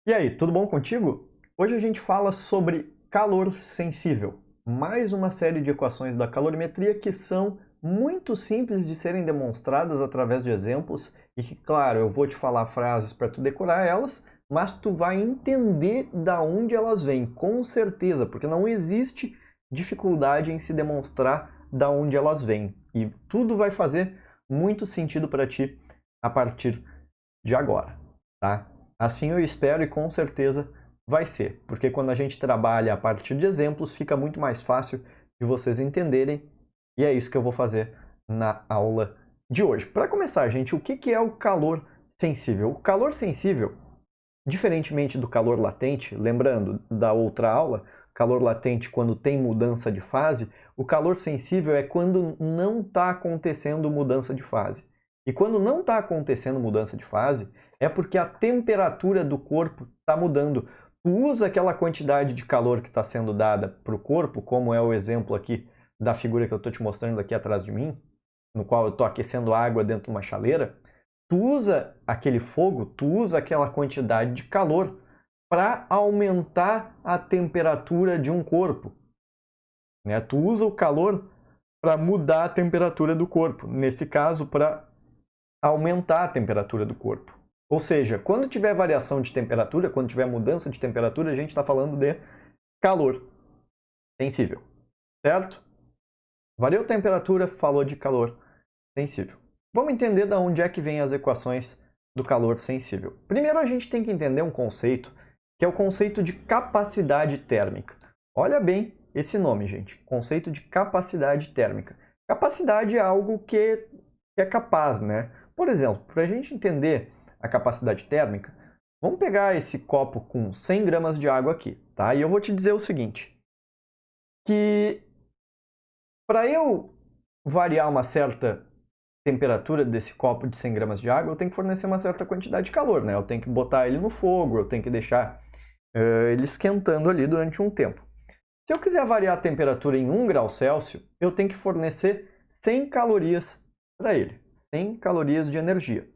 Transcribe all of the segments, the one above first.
E aí, tudo bom contigo? Hoje a gente fala sobre calor sensível, mais uma série de equações da calorimetria que são muito simples de serem demonstradas através de exemplos e que, claro, eu vou te falar frases para tu decorar elas, mas tu vai entender da onde elas vêm, com certeza, porque não existe dificuldade em se demonstrar da onde elas vêm e tudo vai fazer muito sentido para ti a partir de agora, tá? Assim eu espero e com certeza vai ser, porque quando a gente trabalha a partir de exemplos, fica muito mais fácil de vocês entenderem e é isso que eu vou fazer na aula de hoje. Para começar, gente, o que é o calor sensível? O calor sensível, diferentemente do calor latente, lembrando da outra aula, calor latente quando tem mudança de fase, o calor sensível é quando não está acontecendo mudança de fase. E quando não está acontecendo mudança de fase, é porque a temperatura do corpo está mudando. Tu usa aquela quantidade de calor que está sendo dada para o corpo, como é o exemplo aqui da figura que eu estou te mostrando aqui atrás de mim, no qual eu estou aquecendo água dentro de uma chaleira. Tu usa aquele fogo, tu usa aquela quantidade de calor para aumentar a temperatura de um corpo, né? Tu usa o calor para mudar a temperatura do corpo, nesse caso para aumentar a temperatura do corpo. Ou seja, quando tiver variação de temperatura, quando tiver mudança de temperatura, a gente está falando de calor sensível, certo? Variou a temperatura, falou de calor sensível. Vamos entender de onde é que vêm as equações do calor sensível. Primeiro a gente tem que entender um conceito, que é o conceito de capacidade térmica. Olha bem esse nome, gente. Conceito de capacidade térmica. Capacidade é algo que é capaz, né? Por exemplo, para a gente entender a capacidade térmica, vamos pegar esse copo com 100 gramas de água aqui, tá? E eu vou te dizer o seguinte, que para eu variar uma certa temperatura desse copo de 100 gramas de água, eu tenho que fornecer uma certa quantidade de calor, né? Eu tenho que botar ele no fogo, eu tenho que deixar ele esquentando ali durante um tempo. Se eu quiser variar a temperatura em 1 grau Celsius, eu tenho que fornecer 100 calorias para ele, 100 calorias de energia.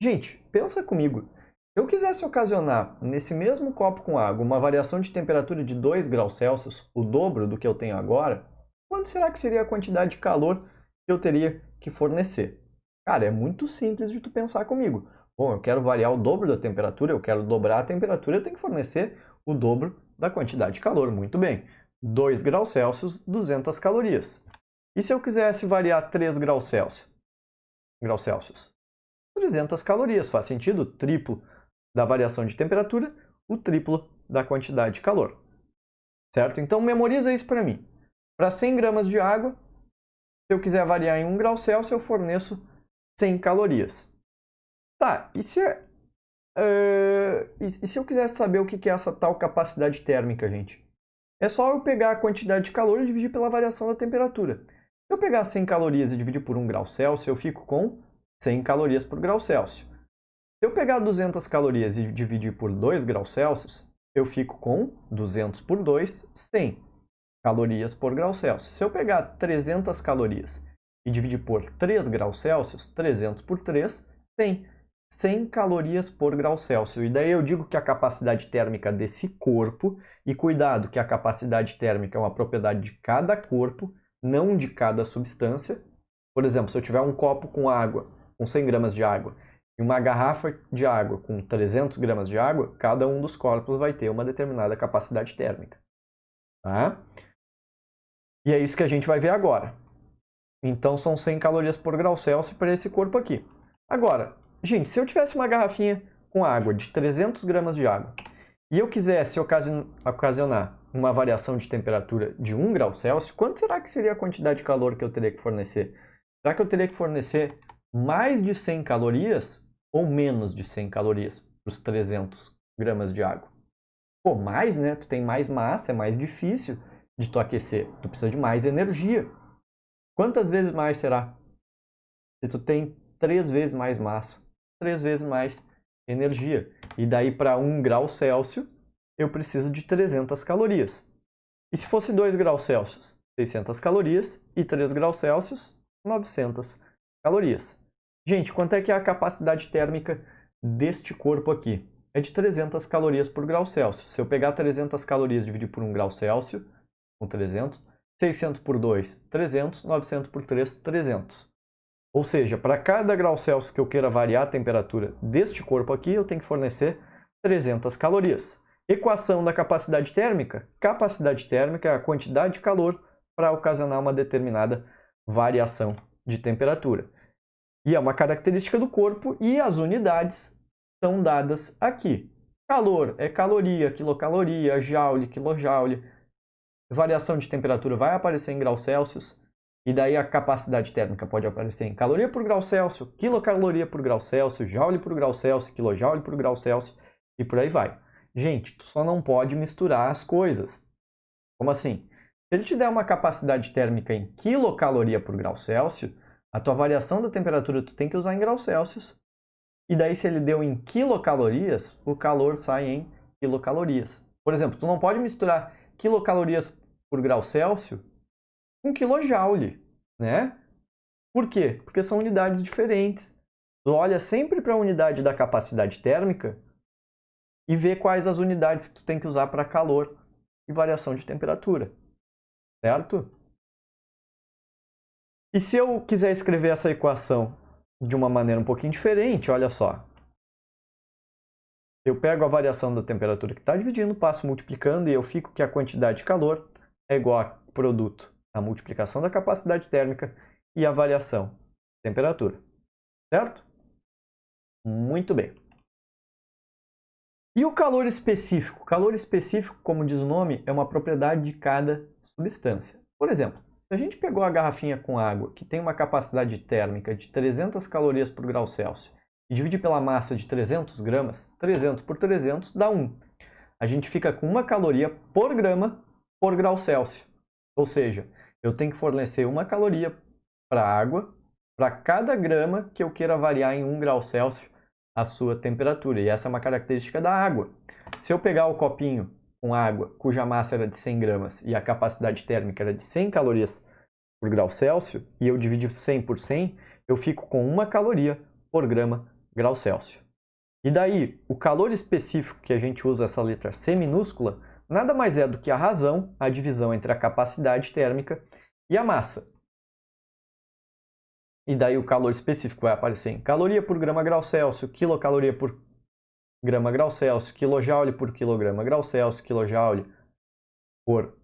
Gente, pensa comigo, se eu quisesse ocasionar nesse mesmo copo com água uma variação de temperatura de 2 graus Celsius, o dobro do que eu tenho agora, quanto será que seria a quantidade de calor que eu teria que fornecer? Cara, é muito simples de tu pensar comigo. Bom, eu quero variar o dobro da temperatura, eu quero dobrar a temperatura, eu tenho que fornecer o dobro da quantidade de calor. Muito bem. 2 graus Celsius, 200 calorias. E se eu quisesse variar 3 graus Celsius? 300 calorias. Faz sentido? O triplo da variação de temperatura, o triplo da quantidade de calor. Certo? Então, memoriza isso para mim. Para 100 gramas de água, se eu quiser variar em 1 grau Celsius, eu forneço 100 calorias. Tá, e se eu quisesse saber o que é essa tal capacidade térmica, gente? É só eu pegar a quantidade de calor e dividir pela variação da temperatura. Se eu pegar 100 calorias e dividir por 1 grau Celsius, eu fico com 100 calorias por grau Celsius. Se eu pegar 200 calorias e dividir por 2 graus Celsius, eu fico com 200 por 2, 100 calorias por grau Celsius. Se eu pegar 300 calorias e dividir por 3 graus Celsius, 300 por 3, 100. 100 calorias por grau Celsius. E daí eu digo que a capacidade térmica desse corpo, e cuidado que a capacidade térmica é uma propriedade de cada corpo, não de cada substância. Por exemplo, se eu tiver um copo com água, com 100 gramas de água, e uma garrafa de água com 300 gramas de água, cada um dos corpos vai ter uma determinada capacidade térmica. Tá? E é isso que a gente vai ver agora. Então são 100 calorias por grau Celsius para esse corpo aqui. Agora, gente, se eu tivesse uma garrafinha com água de 300 gramas de água e eu quisesse ocasionar uma variação de temperatura de 1 grau Celsius, quanto será que seria a quantidade de calor que eu teria que fornecer? Será que eu teria que fornecer mais de 100 calorias ou menos de 100 calorias para os 300 gramas de água? Pô, mais, né? Tu tem mais massa, é mais difícil de tu aquecer. Tu precisa de mais energia. Quantas vezes mais será? Se tu tem 3 vezes mais massa, 3 vezes mais energia. E daí para 1 grau Celsius, eu preciso de 300 calorias. E se fosse 2 graus Celsius? 600 calorias. E 3 graus Celsius, 900 calorias. Gente, quanto é que é a capacidade térmica deste corpo aqui? é de 300 calorias por grau Celsius. Se eu pegar 300 calorias e dividir por 1 grau Celsius, com 300, 600 por 2, 300, 900 por 3, 300. Ou seja, para cada grau Celsius que eu queira variar a temperatura deste corpo aqui, eu tenho que fornecer 300 calorias. Equação da capacidade térmica. Capacidade térmica é a quantidade de calor para ocasionar uma determinada variação de temperatura. E é uma característica do corpo e as unidades são dadas aqui. Calor é caloria, quilocaloria, joule, quilojoule. Variação de temperatura vai aparecer em graus Celsius. E daí a capacidade térmica pode aparecer em caloria por grau Celsius, quilocaloria por grau Celsius, joule por grau Celsius, quilojoule por grau Celsius e por aí vai. Gente, tu só não pode misturar as coisas. Como assim? Se ele te der uma capacidade térmica em quilocaloria por grau Celsius, a tua variação da temperatura tu tem que usar em graus Celsius. E daí se ele deu em quilocalorias, o calor sai em quilocalorias. Por exemplo, tu não pode misturar quilocalorias por grau Celsius com quilojoule, né? Por quê? Porque são unidades diferentes. Tu olha sempre para a unidade da capacidade térmica e vê quais as unidades que tu tem que usar para calor e variação de temperatura, certo? E se eu quiser escrever essa equação de uma maneira um pouquinho diferente, olha só. Eu pego a variação da temperatura que está dividindo, passo multiplicando e eu fico que a quantidade de calor é igual a produto da multiplicação da capacidade térmica e a variação de temperatura, certo? Muito bem. E o calor específico? O calor específico, como diz o nome, é uma propriedade de cada substância. Por exemplo, se a gente pegou a garrafinha com água, que tem uma capacidade térmica de 300 calorias por grau Celsius, e dividir pela massa de 300 gramas, 300 por 300 dá 1. A gente fica com 1 caloria por grama por grau Celsius. Ou seja, eu tenho que fornecer 1 caloria para a água, para cada grama que eu queira variar em 1 grau Celsius a sua temperatura. E essa é uma característica da água. Se eu pegar o copinho com água, cuja massa era de 100 gramas e a capacidade térmica era de 100 calorias por grau Celsius, e eu dividir 100 por 100, eu fico com 1 caloria por grama grau Celsius. E daí, o calor específico que a gente usa essa letra C minúscula, nada mais é do que a razão, a divisão entre a capacidade térmica e a massa. E daí o calor específico vai aparecer em caloria por grama grau Celsius, quilocaloria por grama grau Celsius, quilojoule por quilograma grau Celsius, quilojoule por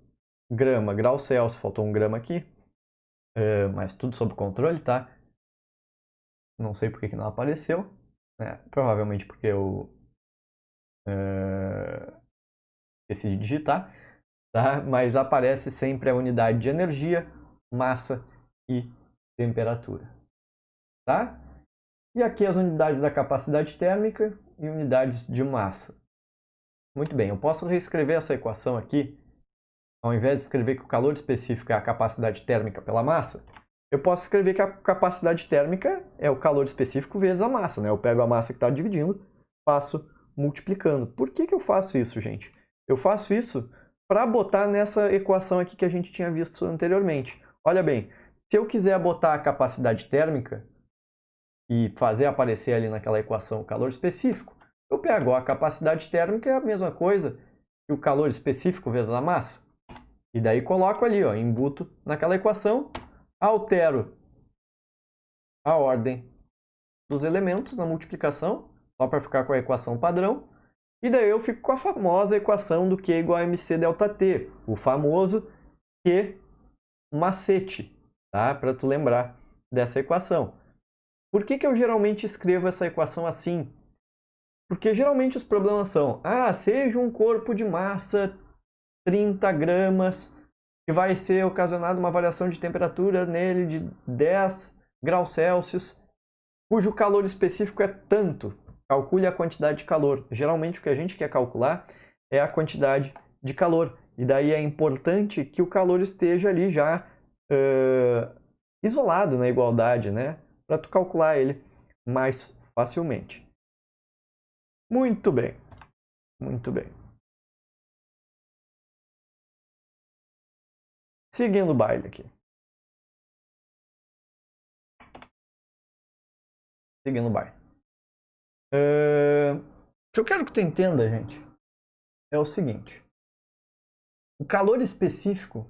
grama grau Celsius, faltou um grama aqui, mas tudo sob controle, tá? Não sei por que não apareceu, né? Provavelmente porque eu esqueci de digitar, tá? Mas aparece sempre a unidade de energia, massa e temperatura, tá? E aqui as unidades da capacidade térmica e unidades de massa. Muito bem, eu posso reescrever essa equação aqui, ao invés de escrever que o calor específico é a capacidade térmica pela massa, eu posso escrever que a capacidade térmica é o calor específico vezes a massa, né? Eu pego a massa que está dividindo, passo multiplicando. Por que eu faço isso, gente? Eu faço isso para botar nessa equação aqui que a gente tinha visto anteriormente. Olha bem, se eu quiser botar a capacidade térmica e fazer aparecer ali naquela equação o calor específico, eu pego a capacidade térmica, é a mesma coisa que o calor específico vezes a massa. E daí coloco ali, ó, embuto naquela equação, altero a ordem dos elementos na multiplicação, só para ficar com a equação padrão, e daí eu fico com a famosa equação do Q igual a mc delta T, o famoso Q macete, tá? Para tu lembrar dessa equação. Por que eu geralmente escrevo essa equação assim? Porque geralmente os problemas são, seja um corpo de massa 30 gramas, que vai ser ocasionada uma variação de temperatura nele de 10 graus Celsius, cujo calor específico é tanto. Calcule a quantidade de calor. Geralmente o que a gente quer calcular é a quantidade de calor. E daí é importante que o calor esteja ali já isolado na igualdade, né? Para tu calcular ele mais facilmente. Muito bem. Muito bem. Seguindo o baile aqui. Seguindo o baile. que eu quero que tu entenda, gente, é o seguinte. O calor específico,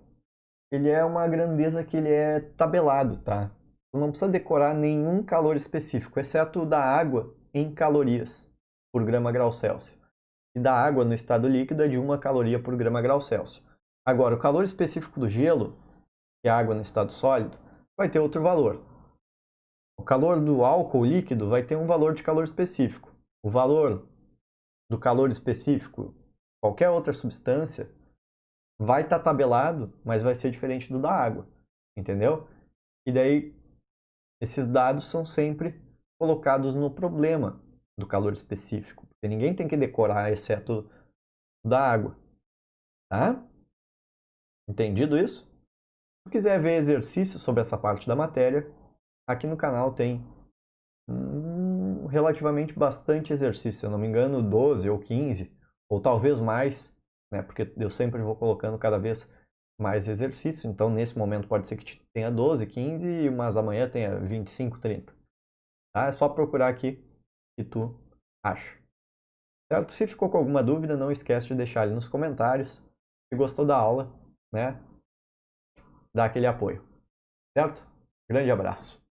ele é uma grandeza que ele é tabelado, tá? Tu não precisa decorar nenhum calor específico, exceto o da água em calorias por grama grau Celsius. E da água no estado líquido é de 1 caloria por grama grau Celsius. Agora, o calor específico do gelo, que é a água no estado sólido, vai ter outro valor. O calor do álcool líquido vai ter um valor de calor específico. O valor do calor específico, qualquer outra substância, vai estar tabelado, mas vai ser diferente do da água, entendeu? E daí, esses dados são sempre colocados no problema do calor específico, porque ninguém tem que decorar, exceto o da água, tá? Entendido isso? Se quiser ver exercícios sobre essa parte da matéria, aqui no canal tem relativamente bastante exercício, se eu não me engano 12 ou 15, ou talvez mais, né? Porque eu sempre vou colocando cada vez mais exercício, então nesse momento pode ser que tenha 12, 15, mas amanhã tenha 25, 30. Tá? É só procurar aqui que tu acha. Certo? Se ficou com alguma dúvida, não esquece de deixar ali nos comentários. Se gostou da aula, né? Dá aquele apoio. Certo? Grande abraço.